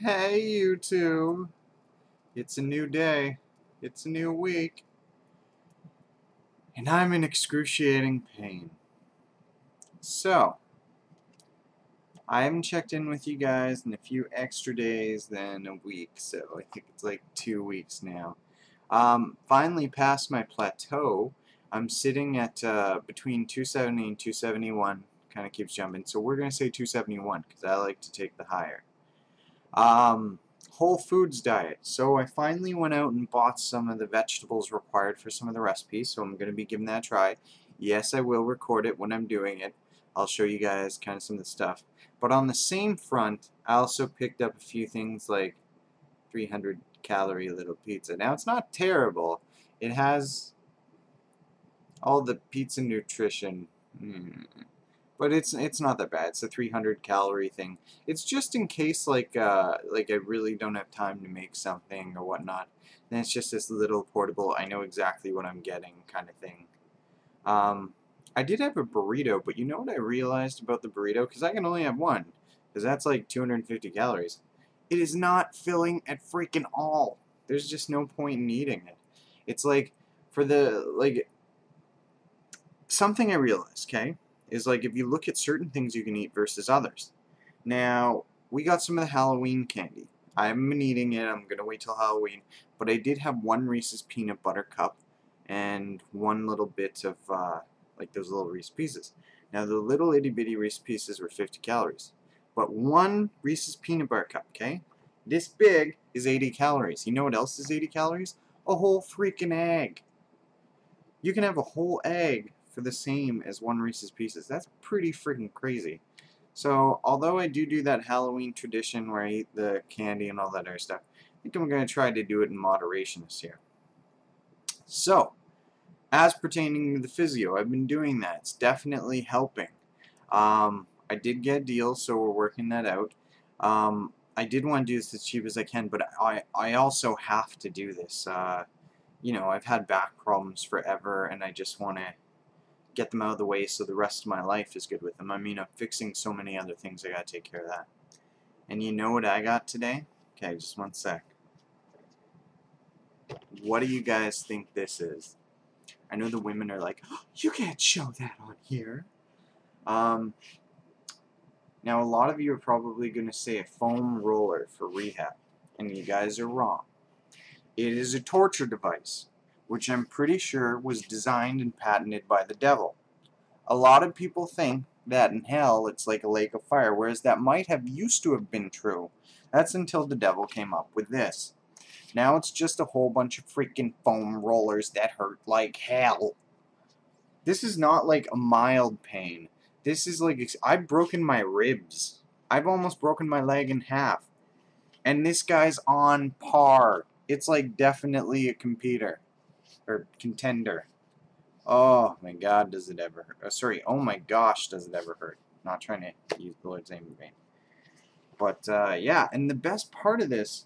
Hey YouTube, it's a new day, it's a new week, and I'm in excruciating pain. So, I haven't checked in with you guys in a few extra days than a week, so I think it's like 2 weeks now. Finally past my plateau. I'm sitting at between 270 and 271, kind of keeps jumping, so we're going to say 271 because I like to take the higher. Whole foods diet. So I finally went out and bought some of the vegetables required for some of the recipes, so I'm going to be giving that a try. Yes, I will record it when I'm doing it. I'll show you guys kind of some of the stuff. But on the same front, I also picked up a few things like 300 calorie little pizza. Now it's not terrible. It has all the pizza nutrition. But it's not that bad. It's a 300 calorie thing. It's just in case like I really don't have time to make something or whatnot. Then it's just this little portable, I know exactly what I'm getting kind of thing. I did have a burrito, but you know what I realized about the burrito? Because I can only have one, because that's like 250 calories. It is not filling at freaking all. There's just no point in eating it. It's like, for the, something I realized, okay? Is like if you look at certain things you can eat versus others. Now, we got some of the Halloween candy. I haven't been eating it. I'm going to wait till Halloween. But I did have one Reese's peanut butter cup and one little bit of, like those little Reese's Pieces. Now, the little itty-bitty Reese's Pieces were 50 calories. But one Reese's peanut butter cup, okay? This big is 80 calories. You know what else is 80 calories? A whole freaking egg. You can have a whole egg for the same as one Reese's Pieces. That's pretty freaking crazy. So, although I do that Halloween tradition where I eat the candy and all that other stuff, I think I'm going to try to do it in moderation this year. So, as pertaining to the physio, I've been doing that. It's definitely helping. I did get a deal, so we're working that out. I did want to do this as cheap as I can, but I also have to do this. You know, I've had back problems forever, and I just want to get them out of the way so the rest of my life is good with them. I mean, I'm fixing so many other things, I gotta take care of that. And you know what I got today? Okay, just one sec. What do you guys think this is? I know the women are like, oh, you can't show that on here. Now a lot of you are probably going to say a foam roller for rehab, and you guys are wrong. It is a torture device, which I'm pretty sure was designed and patented by the devil. A lot of people think that in hell it's like a lake of fire, whereas that might have used to have been true. That's until the devil came up with this. Now it's just a whole bunch of freaking foam rollers that hurt like hell. This is not like a mild pain. This is like, I've broken my ribs. I've almost broken my leg in half. And this guy's on par. It's like definitely a competitor. Or contender. Oh my god, does it ever hurt. Sorry, oh my gosh, does it ever hurt. Not trying to use the Lord's name in vain. But, yeah, and the best part of this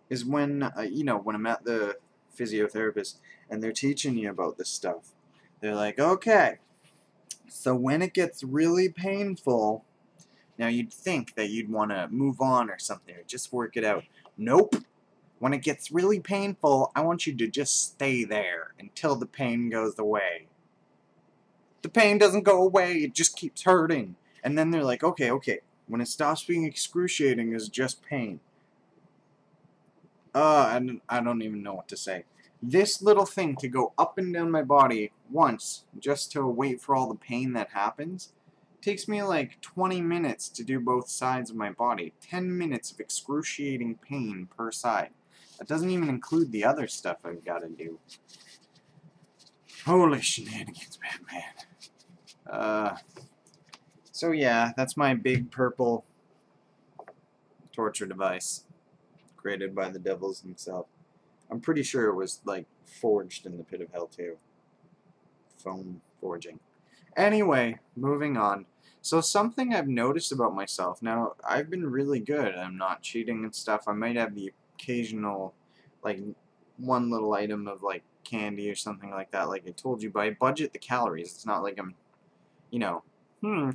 is when, you know, when I'm at the physiotherapist and they're teaching you about this stuff. They're like, okay, so when it gets really painful, now you'd think that you'd want to move on or something, or just work it out. Nope. When it gets really painful, I want you to just stay there until the pain goes away. The pain doesn't go away, it just keeps hurting. And then they're like, okay, when it stops being excruciating, it's just pain. I don't even know what to say. This little thing to go up and down my body once, just to wait for all the pain that happens, takes me like 20 minutes to do both sides of my body. 10 minutes of excruciating pain per side. That doesn't even include the other stuff I've got to do. Holy shenanigans, Batman. So yeah, that's my big purple torture device. Created by the devils himself. I'm pretty sure it was, like, forged in the pit of hell, too. Foam forging. Anyway, moving on. So something I've noticed about myself, now, I've been really good. I'm not cheating and stuff. I might have the occasional, like, one little item of, like, candy or something like that, like I told you, but I budget the calories. It's not like I'm, you know,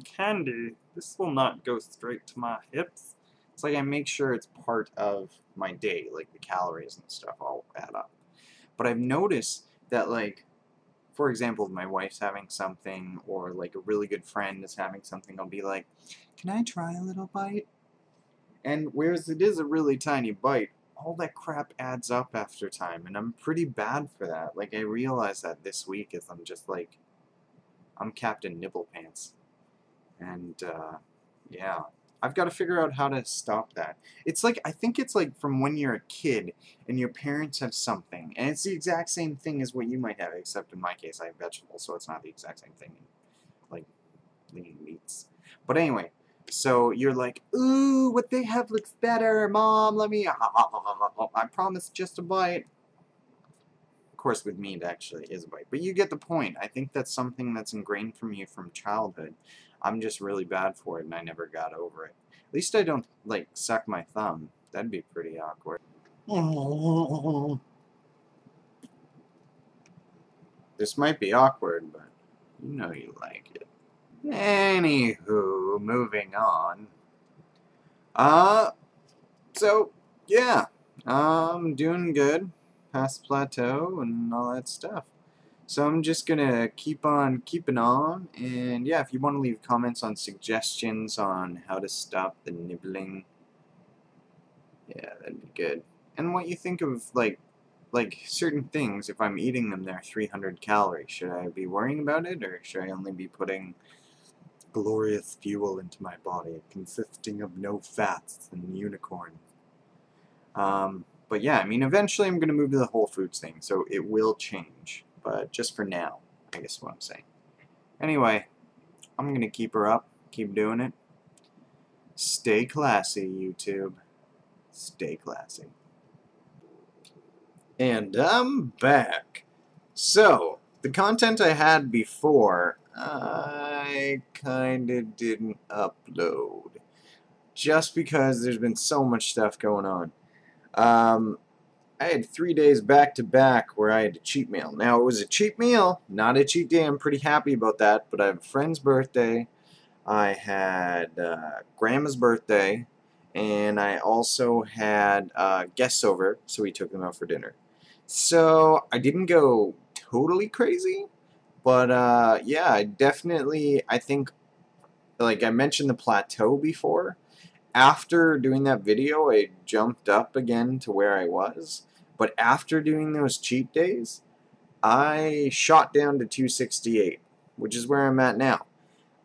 candy. This will not go straight to my hips. It's like I make sure it's part of my day, like the calories and stuff all add up. But I've noticed that, like, for example, if my wife's having something or like a really good friend is having something, I'll be like, can I try a little bite? And whereas it is a really tiny bite, all that crap adds up after time, and I'm pretty bad for that. Like, I realized that this week as I'm just like, I'm Captain Nibble Pants. And, yeah. I've got to figure out how to stop that. It's like, I think it's like from when you're a kid and your parents have something, and it's the exact same thing as what you might have, except in my case I have vegetables, so it's not the exact same thing, like lean meats. But anyway, so you're like, ooh, what they have looks better, Mom, let me, I promise just a bite. Of course, with meat, actually, is a bite. But you get the point. I think that's something that's ingrained from you from childhood. I'm just really bad for it, and I never got over it. At least I don't, like, suck my thumb. That'd be pretty awkward. This might be awkward, but you know you like it. Anywho, moving on. So, yeah. I'm doing good. Past plateau and all that stuff. So I'm just gonna keep on keeping on, and yeah, if you want to leave comments on suggestions on how to stop the nibbling, yeah, that'd be good. And what you think of like certain things, if I'm eating them, they're 300 calories. Should I be worrying about it, or should I only be putting glorious fuel into my body, consisting of no fats and unicorn? But yeah, I mean, eventually I'm going to move to the Whole Foods thing, so it will change. But just for now, I guess what I'm saying. Anyway, I'm going to keep her up, keep doing it. Stay classy, YouTube. Stay classy. And I'm back. So, the content I had before, I kinda didn't upload. Just because there's been so much stuff going on. I had 3 days back to back where I had a cheat meal. Now, it was a cheat meal, not a cheat day. I'm pretty happy about that, but I have a friend's birthday. I had Grandma's birthday, and I also had guests over, so we took them out for dinner. So I didn't go totally crazy, but yeah, I think, like I mentioned the plateau before. After doing that video, I jumped up again to where I was, but after doing those cheat days, I shot down to 268, which is where I'm at now.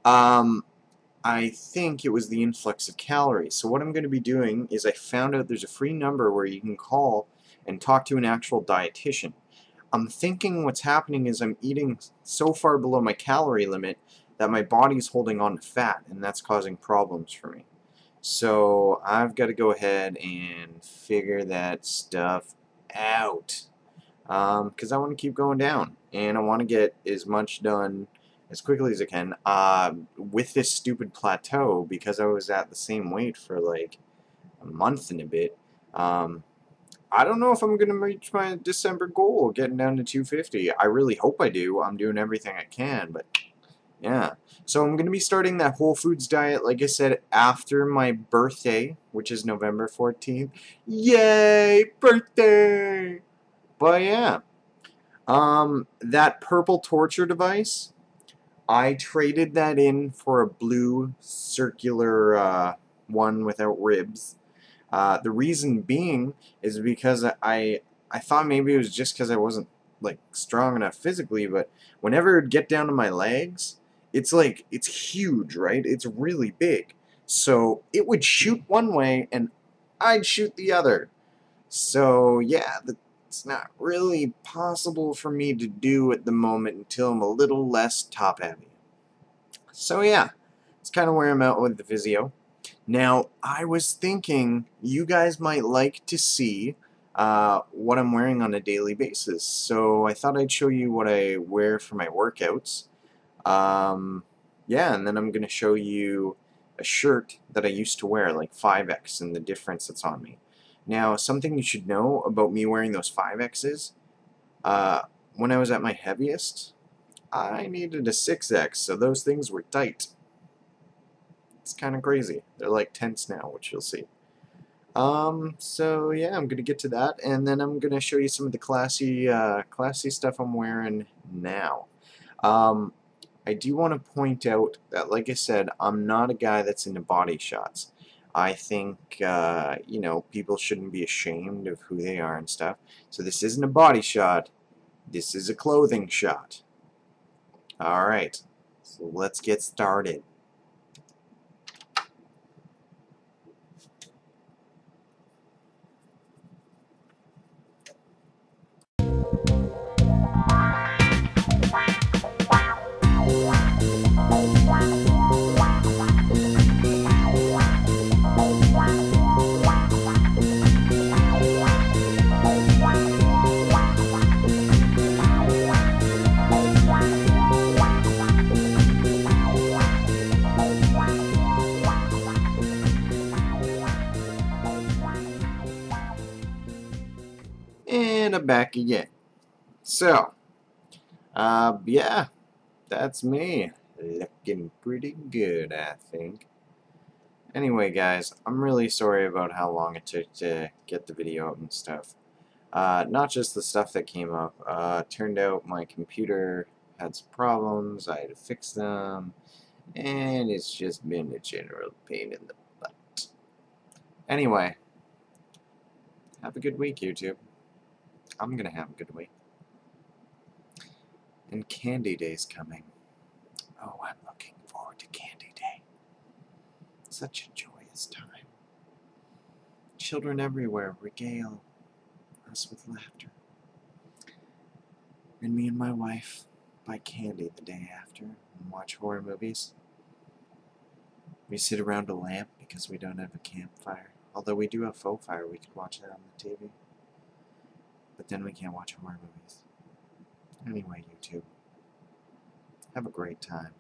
I think it was the influx of calories. So what I'm going to be doing is I found out there's a free number where you can call and talk to an actual dietitian. I'm thinking what's happening is I'm eating so far below my calorie limit that my body's holding on to fat, and that's causing problems for me. So I've got to go ahead and figure that stuff out, because I want to keep going down, and I want to get as much done as quickly as I can with this stupid plateau, because I was at the same weight for like a month and a bit. I don't know if I'm going to reach my December goal, getting down to 250. I really hope I do. I'm doing everything I can, but yeah. So I'm going to be starting that Whole Foods diet, like I said, after my birthday, which is November 14th. Yay! Birthday! But yeah. That purple torture device, I traded that in for a blue circular one without ribs. The reason being is because I thought maybe it was just because I wasn't like strong enough physically, but whenever it'd get down to my legs, it's like, it's huge, right? It's really big. So it would shoot one way and I'd shoot the other. So yeah, it's not really possible for me to do at the moment until I'm a little less top heavy. So yeah, it's kind of where I'm at with the physio. Now, I was thinking you guys might like to see what I'm wearing on a daily basis. So I thought I'd show you what I wear for my workouts. Yeah, and then I'm going to show you a shirt that I used to wear, like 5X, and the difference that's on me. Now, something you should know about me wearing those 5Xs, when I was at my heaviest, I needed a 6X, so those things were tight. It's kind of crazy. They're like tents now, which you'll see. So yeah, I'm gonna get to that, and then I'm gonna show you some of the classy stuff I'm wearing now. Um, I do want to point out that, like I said, I'm not a guy that's into body shots. I think, you know, people shouldn't be ashamed of who they are and stuff. So this isn't a body shot. This is a clothing shot. Alright, so let's get started. And I'm back again. So, yeah, that's me. Looking pretty good, I think. Anyway, guys, I'm really sorry about how long it took to get the video out and stuff. Not just the stuff that came up. Turned out my computer had some problems. I had to fix them. And it's just been a general pain in the butt. Anyway, have a good week, YouTube. I'm gonna have a good week. And Candy Day's coming. Oh, I'm looking forward to Candy Day. Such a joyous time. Children everywhere regale us with laughter. And me and my wife buy candy the day after and watch horror movies. We sit around a lamp because we don't have a campfire. Although we do have faux fire, we could watch that on the TV. But then we can't watch horror movies. Anyway, YouTube, have a great time.